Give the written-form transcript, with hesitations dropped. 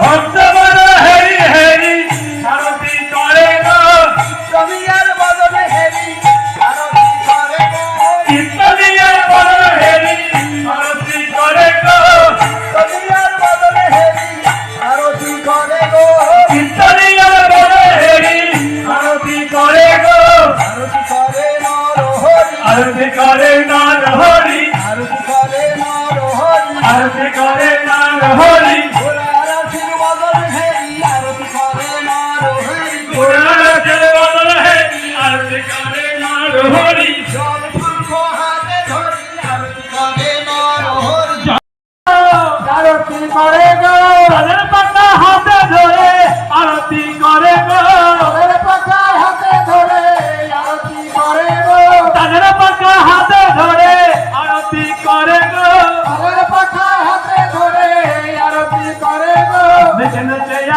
ভক্ত বল হেরি হেরি আরতি করে গো জমিয়ার বদলে হেরি আরতি করে গো ইত্যাদিয়ার বল হেরি আরতি করে গো জমিয়ার বদলে হেরি আরতি করে গো ইত্যাদিয়ার বল হেরি আরতি করে গো আরতি করে নরহরি আরতি করে নরহরি আরতি করে আরতি করে নরহরি নরহরি আরতির বদলে হেরি আরতি করে নরহরি পুরাণের বদল হেরি আরতি করে নরহরি জল শঙ্খ হাতে ধরি আরতি করে নরহরি আরতি করে গো তাদের পাতা হাতে ধরে আরতি করে গো তাদের পাতা হাতে ধরে আরতি করে গো তাদের পাতা হাতে ধরে আরতি করে গো তাদের পাতা হাতে ধরে আরতি করে গো নেচে নেচে